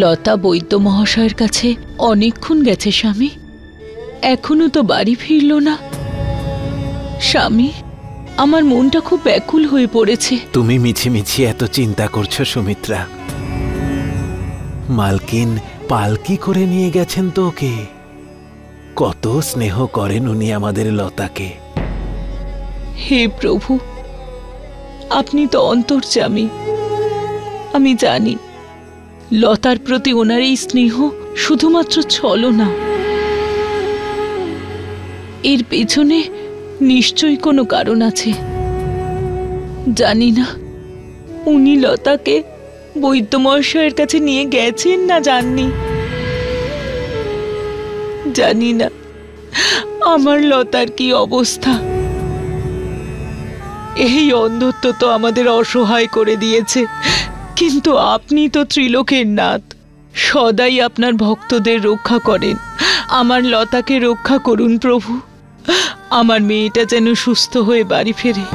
লতা বৈদ্য মহাশয়ের কাছে অনেকক্ষণ গেছে স্বামী, এখনো তো বাড়ি ফিরল না। স্বামী, আমার মনটা খুব ব্যাকুল হয়ে পড়েছে। তুমি মিছিমিছি এত চিন্তা করছো সুমিত্রা। মালকিন পালকি করে নিয়ে গেছেন তো ওকে। কত স্নেহ করেন উনি আমাদের লতাকে। হে প্রভু, আপনি তো অন্তর্যামী। আমি জানি লতার প্রতি ওনার এই স্নেহ শুধুমাত্র ছলনা, এর পেছনে নিশ্চয়ই কোনো কারণ আছে। জানি না উনি লতাকে বৈদ্য মহাশয়ের কাছে নিয়ে গেছেন না যাননি। জানি না আমার লতার কি অবস্থা। এই অন্ধত্ব তো আমাদের অসহায় করে দিয়েছে, কিন্তু আপনি তো ত্রিলোকের নাথ, সদাই আপনার ভক্তদের রক্ষা করেন। আমার লতাকে রক্ষা করুন প্রভু, আমার মেয়েটা যেন সুস্থ হয়ে বাড়ি ফেরে।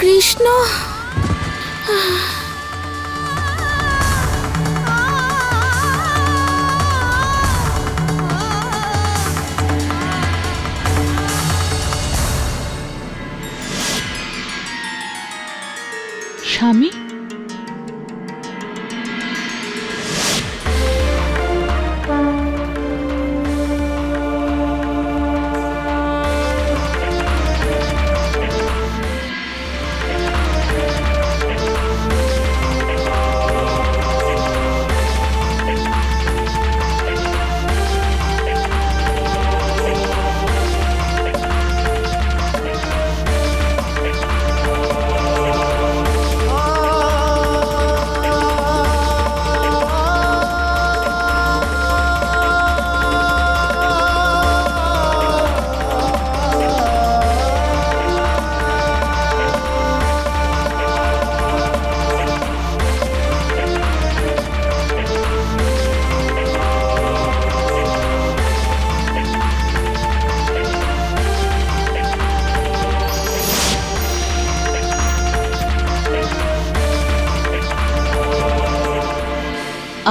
কৃষ্ণ, স্বামী,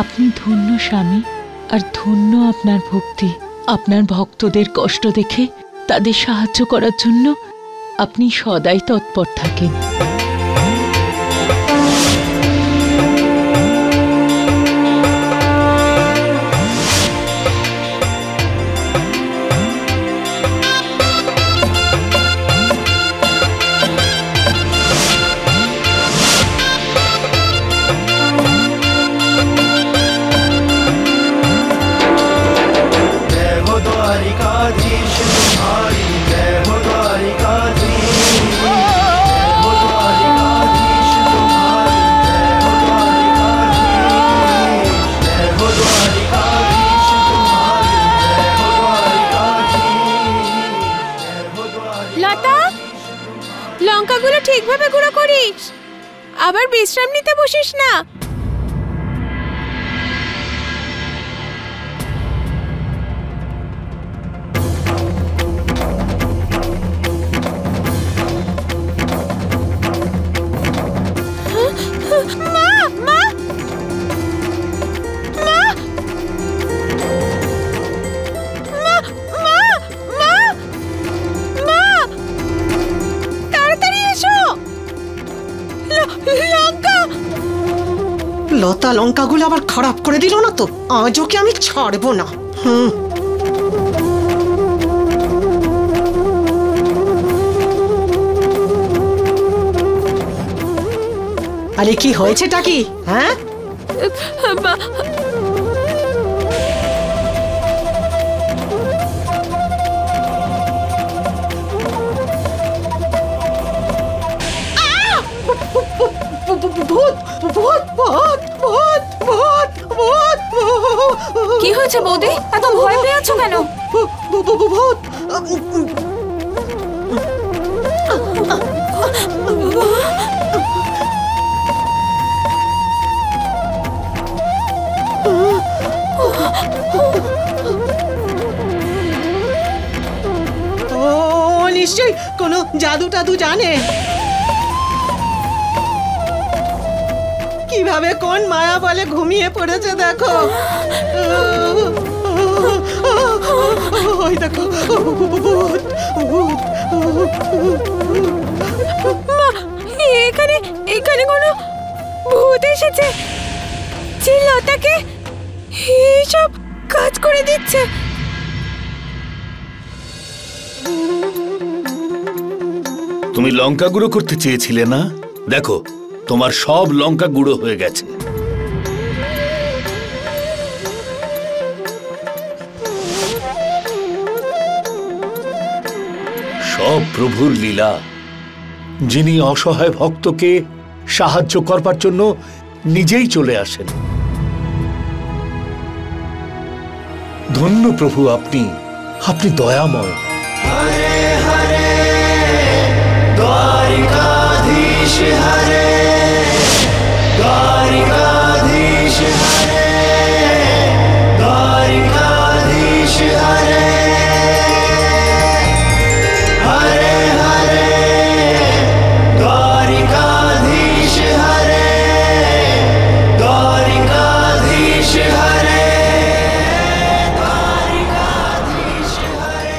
আপনি ধন্য স্বামী, আর ধন্য আপনার ভক্তি। আপনার ভক্তদের কষ্ট দেখে তাদের সাহায্য করার জন্য আপনি সদাই তৎপর থাকেন। লঙ্কাগুলো ঠিকভাবে গুঁড়ো করিস, আবার বিশ্রাম নিতে বসিস না। লঙ্কাগুলো আবার খারাপ করে দিল না তো? আজ ওকে আমি ছাড়বো না। আরে কি হয়েছেটা কি? হ্যাঁ, ভূত ভূত ভূত ভূত ভূত ভূত। কি হয়েছে বৌদি? এত ভয় পেয়ে আছো কেন? ভূত। ও নিশ্চয়ই কোনো জাদু টাদু জানে। কিভাবে কোন মায়া বলে ঘুমিয়ে পড়েছে দেখো। ওই দেখো এখানে এখানে কোনো ভূত এসেছে যে লতাকে এইসব কাজ করে দিচ্ছে। তুমি লঙ্কা গুঁড়ো করতে চেয়েছিলে না? দেখো তোমার সব লঙ্কা গুঁড়ো হয়ে গেছে। সব প্রভুর লীলা, যিনি অসহায় ভক্তকে সাহায্য করবার জন্য নিজেই চলে আসেন। ধন্য প্রভু আপনি, আপনি দয়াময়। হরে হরে দ্বারিকাধীশ হরে, দ্বারিকাধীশ হরে, দ্বারিকাধীশ হরে, হরে হরে দ্বারিকাধীশ হরে, দ্বারিকাধীশ হরে, দ্বারিকাধীশ হরে।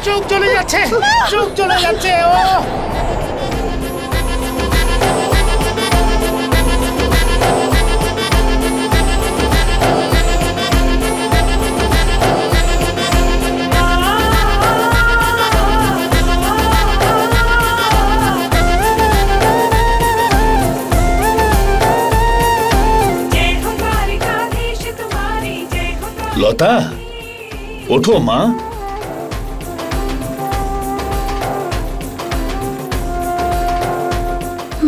চোখ চলে যাচ্ছে, চোখ চলে যাচ্ছে। ও লতা, ওঠো মা।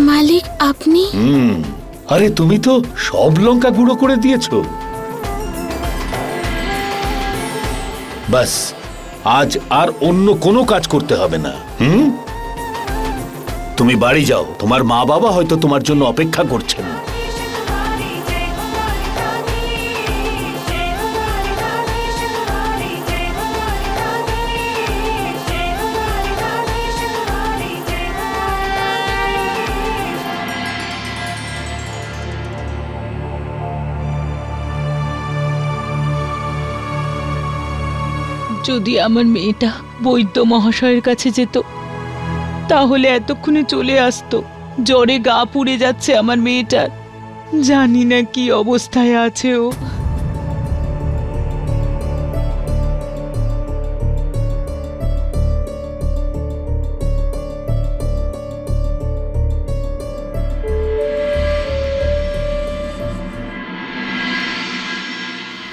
মালিক আপনি? আরে তুমি তো সব লঙ্কা গুঁড়ো করে দিয়েছো। বাস, আজ আর অন্য কোনো কাজ করতে হবে না। তুমি বাড়ি যাও, তোমার মা বাবা হয়তো তোমার জন্য অপেক্ষা করছেন। যদি আমার মেয়েটা বৈদ্য মহাশয়ের কাছে যেত তাহলে এতক্ষণে চলে আসতো। জ্বরে গা পুড়ে যাচ্ছে আমার মেয়েটার, জানি না কি অবস্থায় আছে ও।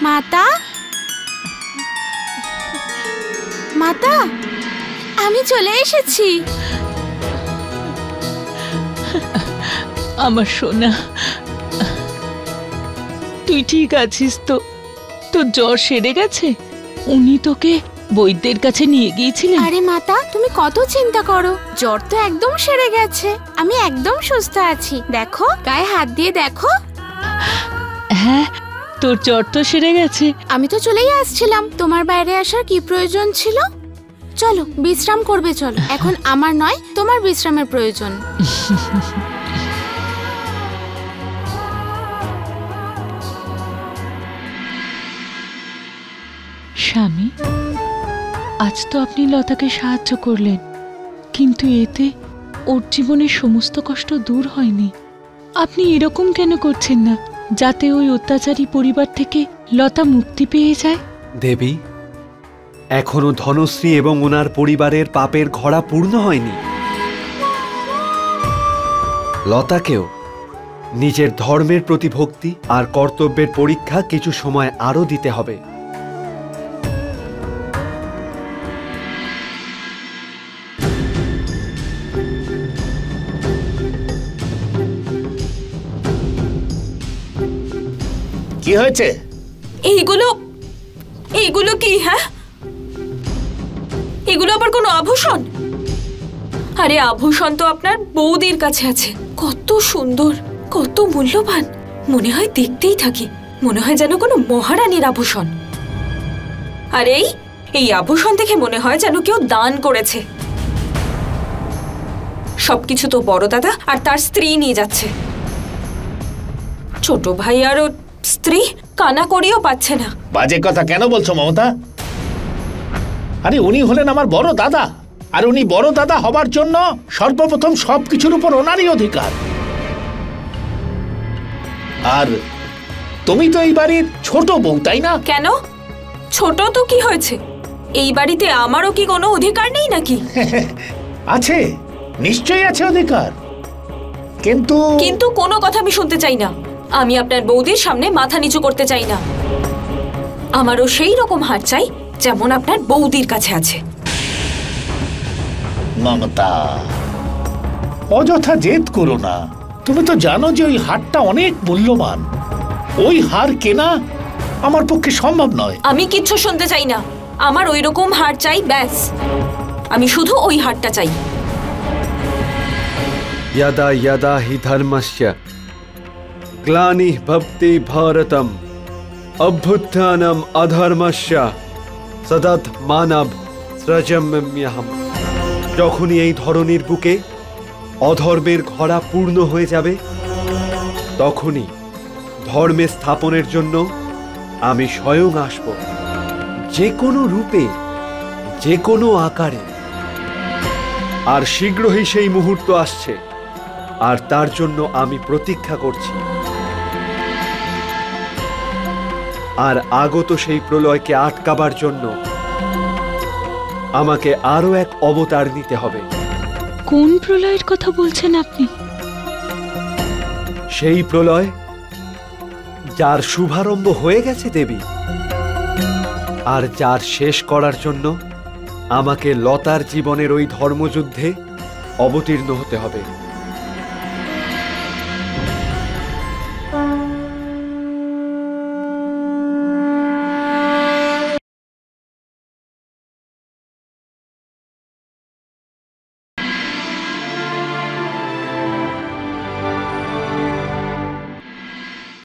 মাতা, মাতা, আমি চলে এসেছি। আমার সোনা, তুই ঠিক আছিস তো? তোর জ্বর সেরে গেছে? উনি তোকে বৈদ্যের কাছে নিয়ে গিয়েছিলেন? আরে মাতা, তুমি কত চিন্তা করো, জ্বর তো একদম সেরে গেছে। আমি একদম সুস্থ আছি, দেখো গায়ে হাত দিয়ে দেখো। হ্যাঁ, তোর জ্বর তো সেরে গেছে। আমি তো চলেই আসছিলাম, তোমার বাইরে আসার কি প্রয়োজন ছিল? চলো বিশ্রাম করবে, চলো। এখন আমার নয়, তোমার বিশ্রামের প্রয়োজন। স্বামী, আজ তো আপনি লতাকে সাহায্য করলেন, কিন্তু এতে ওর জীবনের সমস্ত কষ্ট দূর হয়নি। আপনি এরকম কেন করছেন না, যাতে ওই অত্যাচারী পরিবার থেকে লতা মুক্তি পেয়ে যায়? দেবী, এখনো ধনশ্রী এবং ওনার পরিবারের পাপের ঘড়া পূর্ণ হয়নি। লতাকেও নিজের ধর্মের প্রতি ভক্তি আর কর্তব্যের পরীক্ষা কিছু সময় আরও দিতে হবে। কি হয়েছে? এইগুলো কি? হ্যাঁ, এগুলো আবার কোনো আভূষণ? আরে আভূষণ তো আপনার বৌদির কাছে আছে। কত সুন্দর, কত মূল্যবান, মনে হয় দেখতেই থাকি, মনে হয় যেন কোনো মহারানীর আভূষণ। আর এই আভূষণ দেখে মনে হয় যেন কেউ দান করেছে। সবকিছু তো বড় দাদা আর তার স্ত্রী নিয়ে যাচ্ছে। ছোট ভাই আর ওর স্ত্রী কানা করিও পাচ্ছে না। বাজে কথা কেন বলছো মমতা? আরে উনি হলেন আমার বড় দাদা, আর উনি বড় দাদা হবার জন্য সর্বপ্রথম সবকিছুর উপর ওনারই অধিকার। আর তুমি তো এই বাড়ির ছোট বউ, তাই না? কেন? ছোট তো কি হয়েছে? এই বাড়িতে আমারও কি কোনো অধিকার নেই নাকি? আছে, নিশ্চয়ই আছে অধিকার, কিন্তু কিন্তু কোনো কথা আমি শুনতে চাই না। আমি আপনার বৌদির সামনে মাথা নিচু করতে চাই না। আমারও সেই রকম হার চাই যেমন আপনার বৌদির কাছে আছে। মমতা, অযথা জেদ করো না। তুমি তো জানো যে ওই হারটা অনেক মূল্যবান। ওই হার কেনা আমার পক্ষে সম্ভব নয়। আমি কিচ্ছু শুনতে চাই না। আমার ওই রকম হার চাই, ব্যাস। আমি শুধু ওই হারটা চাই। यदा यदा हि धर्मस्य ग्लानिः भवति भारतम अभ्युत्थानम् अधर्मस्य सदात्मानव सृजाम्यहम्। যখনই এই ধরনের বুকে অধর্মের ঘোড়া পূর্ণ হয়ে যাবে, তখনই ধর্মের স্থাপনের জন্য আমি স্বয়ং আসব, যে কোনো রূপে, যে কোনো আকারে। আর শীঘ্রই সেই মুহূর্ত আসছে, আর তার জন্য আমি প্রতীক্ষা করছি। আর আগত সেই প্রলয়কে আটকাবার জন্য আমাকে আরো এক অবতার নিতে হবে। কোন প্রলয়ের কথা বলছেন আপনি? সেই প্রলয় যার শুভারম্ভ হয়ে গেছে দেবী, আর যার শেষ করার জন্য আমাকে লতার জীবনের ওই ধর্মযুদ্ধে অবতীর্ণ হতে হবে।